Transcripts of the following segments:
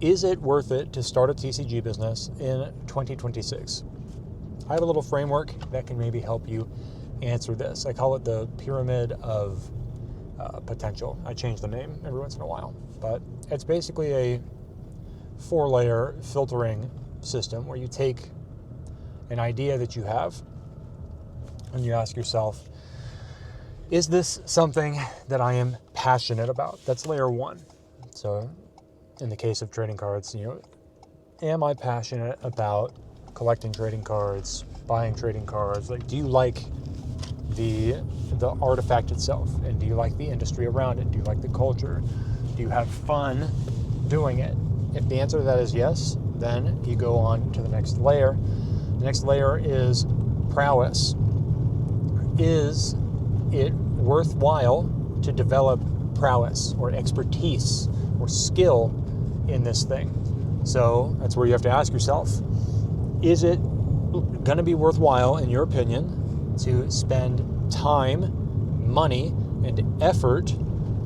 Is it worth it to start a TCG business in 2026? I have a little framework that can maybe help you answer this. I call it the pyramid of potential. I change the name every once in a while, but it's basically a 4-layer filtering system where you take an idea that you have and you ask yourself, is this something that I am passionate about? That's layer 1. So in the case of trading cards, am I passionate about collecting trading cards, buying trading cards? Like, do you like the artifact itself? And do you like the industry around it? Do you like the culture? Do you have fun doing it? If the answer to that is yes, then you go on to the next layer. The next layer is prowess. Is it worthwhile to develop prowess or expertise or skill in this thing? So that's where you have to ask yourself, is it going to be worthwhile, in your opinion, to spend time, money, and effort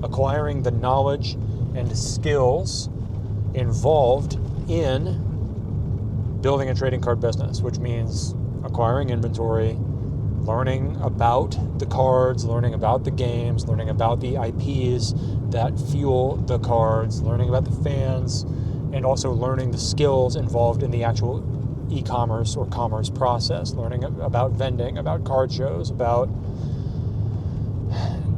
acquiring the knowledge and skills involved in building a trading card business, which means acquiring inventory, learning about the cards, learning about the games, learning about the IPs that fuel the cards, learning about the fans, and also learning the skills involved in the actual e-commerce or commerce process, learning about vending, about card shows, about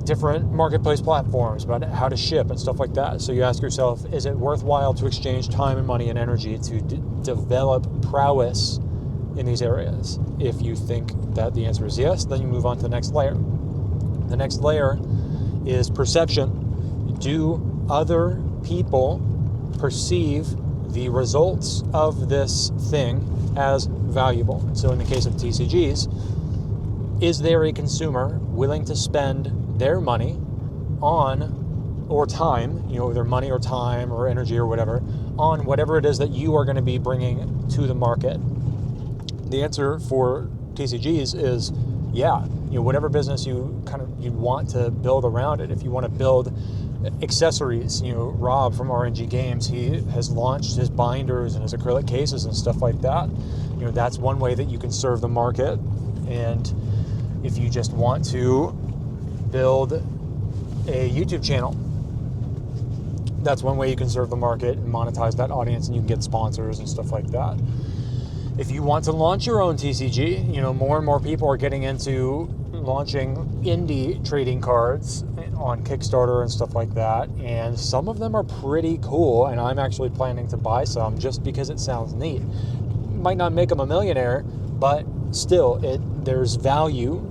different marketplace platforms, about how to ship and stuff like that. So you ask yourself, is it worthwhile to exchange time and money and energy to develop prowess in these areas? If you think that the answer is yes, then you move on to the next layer. The next layer is perception. Do other people perceive the results of this thing as valuable? So in the case of TCGs, is there a consumer willing to spend their money on, or time, either money or time or energy or whatever, on whatever it is that you are going to be bringing to the market? The answer for TCGs is yeah. Whatever business you want to build around it. If you want to build accessories, Rob from RNG Games, he has launched his binders and his acrylic cases and stuff like that. That's one way that you can serve the market. And if you just want to build a YouTube channel, that's one way you can serve the market and monetize that audience, and you can get sponsors and stuff like that. If you want to launch your own TCG, more and more people are getting into launching indie trading cards on Kickstarter and stuff like that, and some of them are pretty cool, and I'm actually planning to buy some just because it sounds neat. Might not make them a millionaire, but still, there's value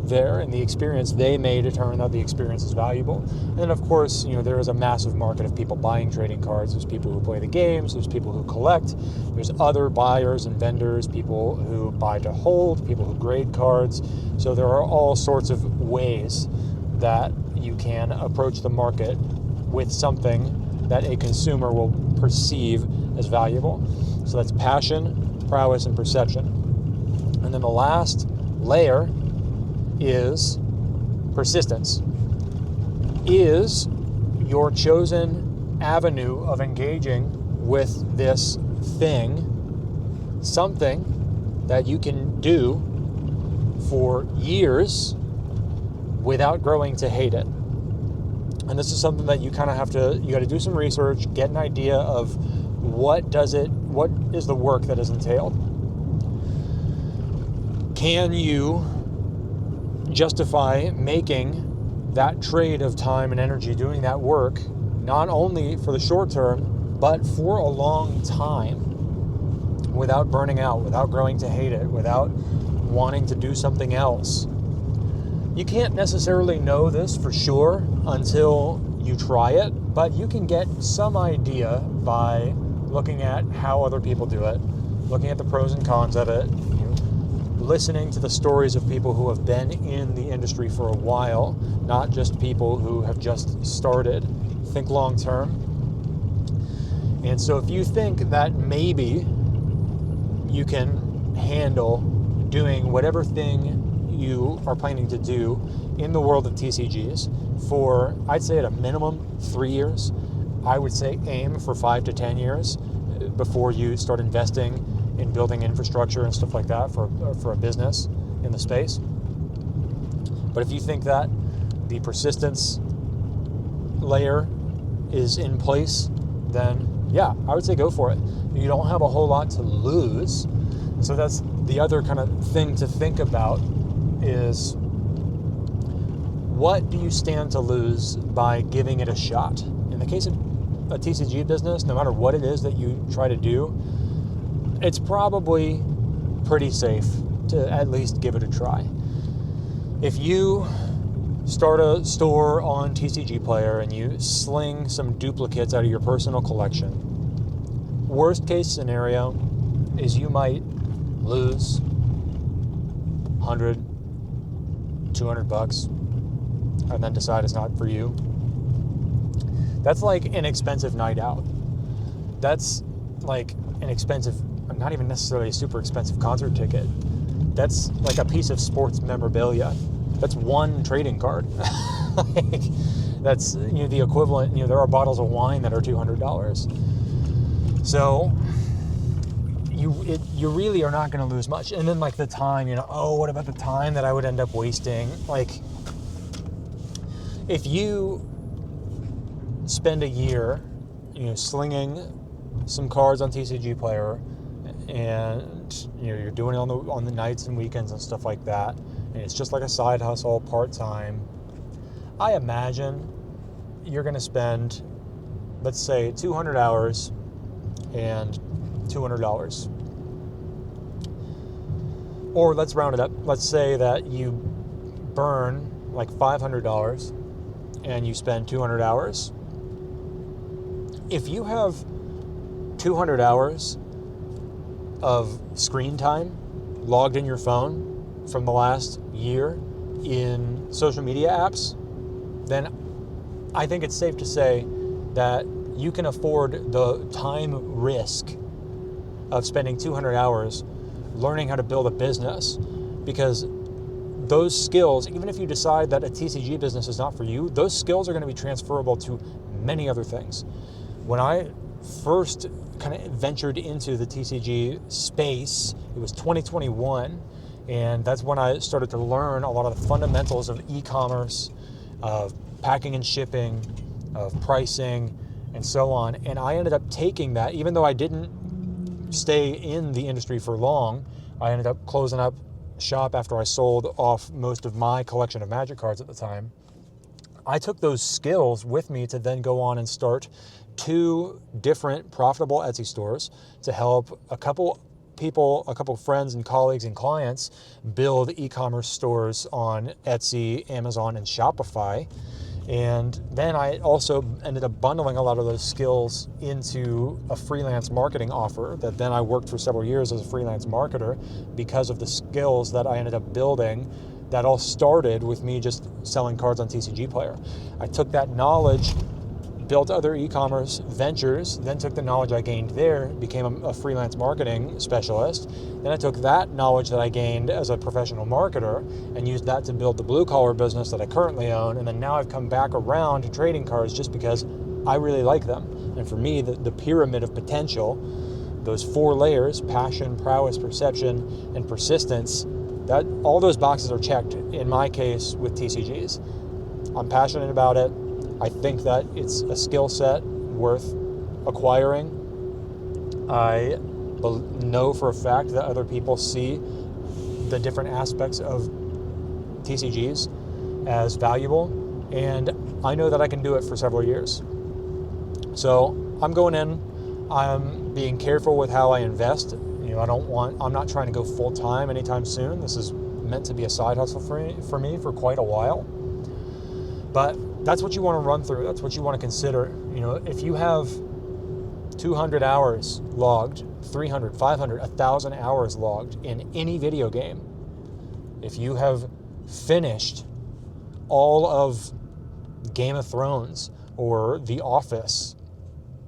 there in the experience. They may determine that the experience is valuable. And then of course, there is a massive market of people buying trading cards. There's people who play the games, there's people who collect, there's other buyers and vendors, people who buy to hold, people who grade cards. So there are all sorts of ways that you can approach the market with something that a consumer will perceive as valuable. So that's passion, prowess, and perception. And then the last layer is persistence. Is your chosen avenue of engaging with this thing something that you can do for years without growing to hate it? And this is something that you got to do some research, get an idea of what is the work that is entailed. Can you justify making that trade of time and energy doing that work, not only for the short term, but for a long time, without burning out, without growing to hate it, without wanting to do something else? You can't necessarily know this for sure until you try it, but you can get some idea by looking at how other people do it, looking at the pros and cons of it, listening to the stories of people who have been in the industry for a while, not just people who have just started. Think long term. And so if you think that maybe you can handle doing whatever thing you are planning to do in the world of TCGs for, I'd say at a minimum, 3 years, I would say aim for 5 to 10 years before you start investing in building infrastructure and stuff like that for a business in the space. But if you think that the persistence layer is in place, then yeah, I would say go for it. You don't have a whole lot to lose. So that's the other kind of thing to think about is, what do you stand to lose by giving it a shot? In the case of a TCG business, no matter what it is that you try to do, it's probably pretty safe to at least give it a try. If you start a store on TCGplayer and you sling some duplicates out of your personal collection, worst case scenario is you might lose $100, $200 and then decide it's not for you. That's like an expensive night out. That's like an expensive, not even necessarily a super expensive concert ticket. That's like a piece of sports memorabilia. That's one trading card. Like, that's, you know, the equivalent. You know, there are bottles of wine that are $200. So you really are not going to lose much. And then like the time, you know, oh, what about the time that I would end up wasting? Like, if you spend a year, you know, slinging some cards on TCGplayer, and you know you're doing it on the nights and weekends and stuff like that, and it's just like a side hustle, part-time, I imagine you're going to spend, let's say, 200 hours and $200. Or let's round it up. Let's say that you burn like $500 and you spend 200 hours. If you have 200 hours of screen time logged in your phone from the last year in social media apps, then I think it's safe to say that you can afford the time risk of spending 200 hours learning how to build a business, because those skills, even if you decide that a TCG business is not for you, those skills are going to be transferable to many other things. When I first kind of ventured into the TCG space, it was 2021, and that's when I started to learn a lot of the fundamentals of e-commerce, of packing and shipping, of pricing, and so on. And I ended up taking that, even though I didn't stay in the industry for long. I ended up closing up shop after I sold off most of my collection of Magic cards at the time. I took those skills with me to then go on and start 2 different profitable Etsy stores to help a couple friends and colleagues and clients build e-commerce stores on Etsy, Amazon, and Shopify. And then I also ended up bundling a lot of those skills into a freelance marketing offer that then I worked for several years as a freelance marketer because of the skills that I ended up building. That all started with me just selling cards on TCGplayer. I took that knowledge, built other e-commerce ventures, then took the knowledge I gained there, became a freelance marketing specialist. Then I took that knowledge that I gained as a professional marketer and used that to build the blue-collar business that I currently own. And then now I've come back around to trading cards just because I really like them. And for me, the pyramid of potential, those 4 layers, passion, prowess, perception, and persistence, that all those boxes are checked in my case with TCGs. I'm passionate about it. I think that it's a skill set worth acquiring. I know for a fact that other people see the different aspects of TCGs as valuable, and I know that I can do it for several years. So I'm going in, I'm being careful with how I invest. You know, I'm not trying to go full time anytime soon. This is meant to be a side hustle for me for quite a while. But that's what you want to run through. That's what you want to consider. You know, if you have 200 hours logged, 300, 500, 1,000 hours logged in any video game, if you have finished all of Game of Thrones or The Office,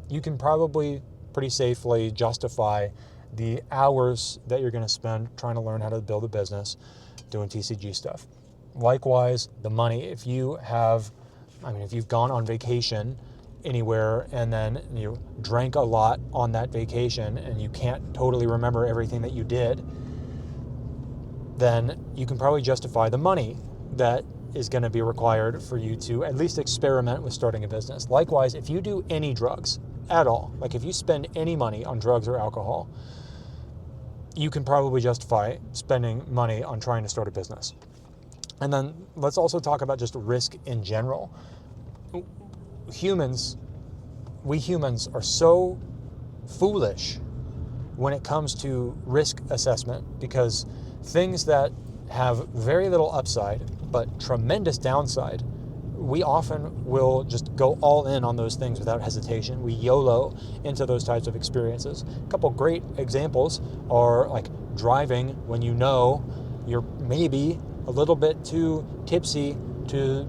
you can probably pretty safely justify the hours that you're going to spend trying to learn how to build a business doing TCG stuff. Likewise, the money. If you've gone on vacation anywhere and then you drank a lot on that vacation and you can't totally remember everything that you did, then you can probably justify the money that is going to be required for you to at least experiment with starting a business. Likewise, if you do any drugs at all, like if you spend any money on drugs or alcohol, you can probably justify spending money on trying to start a business. And then let's also talk about just risk in general. We humans are so foolish when it comes to risk assessment, because things that have very little upside but tremendous downside, we often will just go all in on those things without hesitation. We YOLO into those types of experiences. A couple great examples are like driving when you know you're maybe a little bit too tipsy to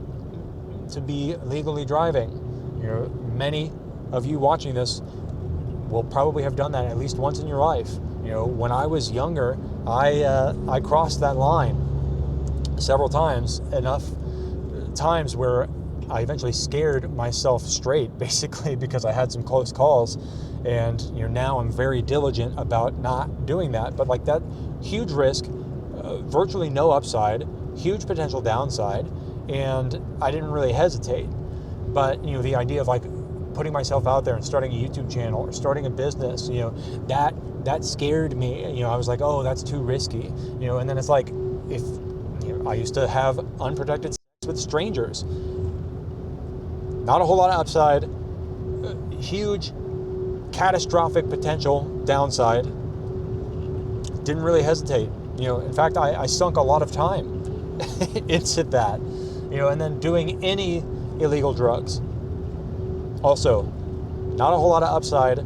be legally driving. Many of you watching this will probably have done that at least once in your life. When I was younger, I crossed that line several times, enough times where I eventually scared myself straight, basically, because I had some close calls. And now I'm very diligent about not doing that. But like that, huge risk, virtually no upside, huge potential downside, and I didn't really hesitate. But the idea of like putting myself out there and starting a YouTube channel or starting a business, that scared me. I was like, oh, that's too risky. And then it's like, if I used to have unprotected sex with strangers, not a whole lot of upside, huge catastrophic potential downside, didn't really hesitate. In fact, I sunk a lot of time into that, and then doing any illegal drugs. Also, not a whole lot of upside,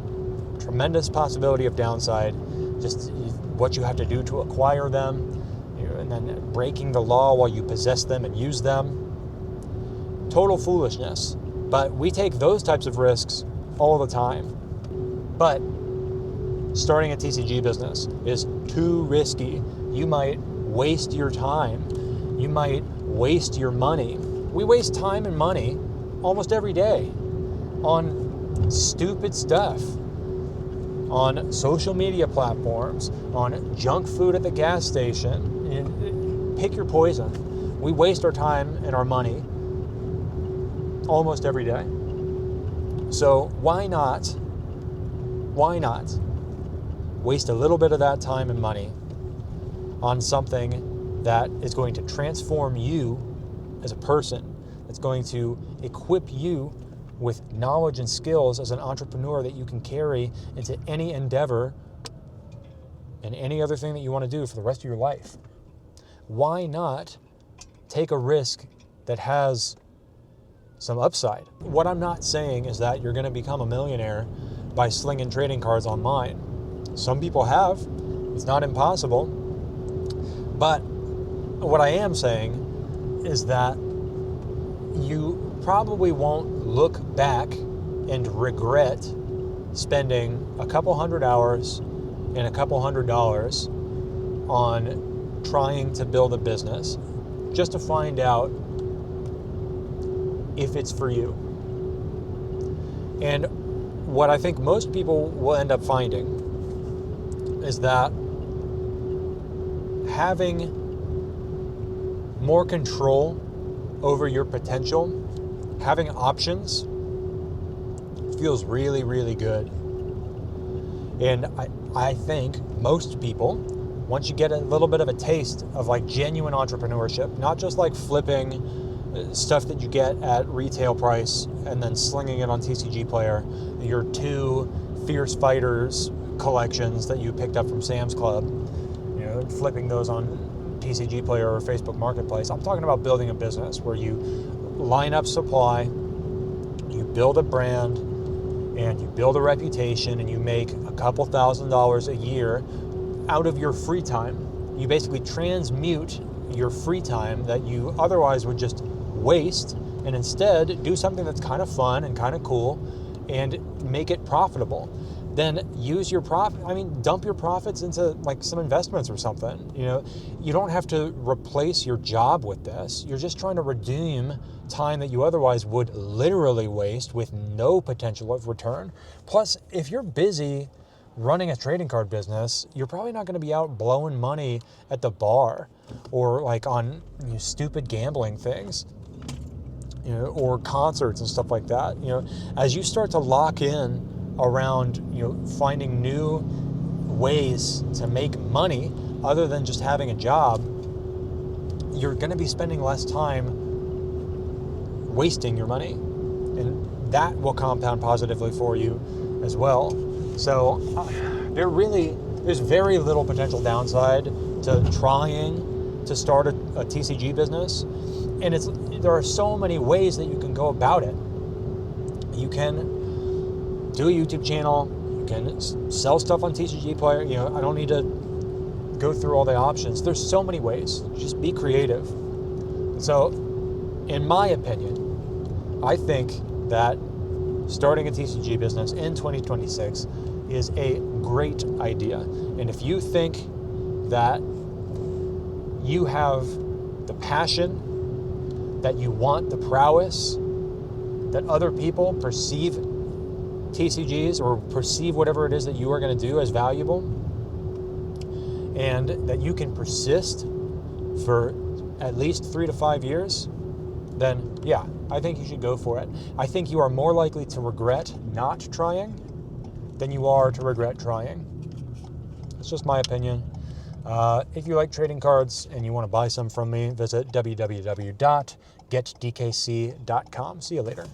tremendous possibility of downside, just what you have to do to acquire them, and then breaking the law while you possess them and use them. Total foolishness. But we take those types of risks all the time. But starting a TCG business is too risky. You might waste your time. You might waste your money. We waste time and money almost every day on stupid stuff, on social media platforms, on junk food at the gas station. Pick your poison. We waste our time and our money almost every day. So why not waste a little bit of that time and money on something that is going to transform you as a person, that's going to equip you with knowledge and skills as an entrepreneur that you can carry into any endeavor and any other thing that you want to do for the rest of your life? Why not take a risk that has some upside? What I'm not saying is that you're going to become a millionaire by slinging trading cards online. Some people have. It's not impossible. But what I am saying is that you probably won't look back and regret spending a couple hundred hours and a couple $100s on trying to build a business just to find out if it's for you. And what I think most people will end up finding is that having more control over your potential, having options, feels really, really good. And I think most people, once you get a little bit of a taste of like genuine entrepreneurship, not just like flipping stuff that you get at retail price and then slinging it on TCGplayer, your 2 Fierce Fighters collections that you picked up from Sam's Club, flipping those on TCGplayer or Facebook Marketplace. I'm talking about building a business where you line up supply, you build a brand, and you build a reputation, and you make a couple $1,000s a year out of your free time. You basically transmute your free time that you otherwise would just waste, and instead do something that's kind of fun and kind of cool and make it profitable. Then use your dump your profits into like some investments or something. You don't have to replace your job with this. You're just trying to redeem time that you otherwise would literally waste with no potential of return. Plus, if you're busy running a trading card business, you're probably not going to be out blowing money at the bar or like on stupid gambling things, or concerts and stuff like that. As you start to lock in around, finding new ways to make money other than just having a job, you're going to be spending less time wasting your money, and that will compound positively for you as well. So there's very little potential downside to trying to start a TCG business, and there are so many ways that you can go about it. You can do a YouTube channel, you can sell stuff on TCGplayer. I don't need to go through all the options. There's so many ways. Just be creative. So, in my opinion, I think that starting a TCG business in 2026 is a great idea. And if you think that you have the passion, that you want the prowess, that other people perceive TCGs or perceive whatever it is that you are going to do as valuable, and that you can persist for at least 3 to 5 years, then yeah, I think you should go for it. I think you are more likely to regret not trying than you are to regret trying. It's just my opinion. If you like trading cards and you want to buy some from me, visit www.getdkc.com. See you later.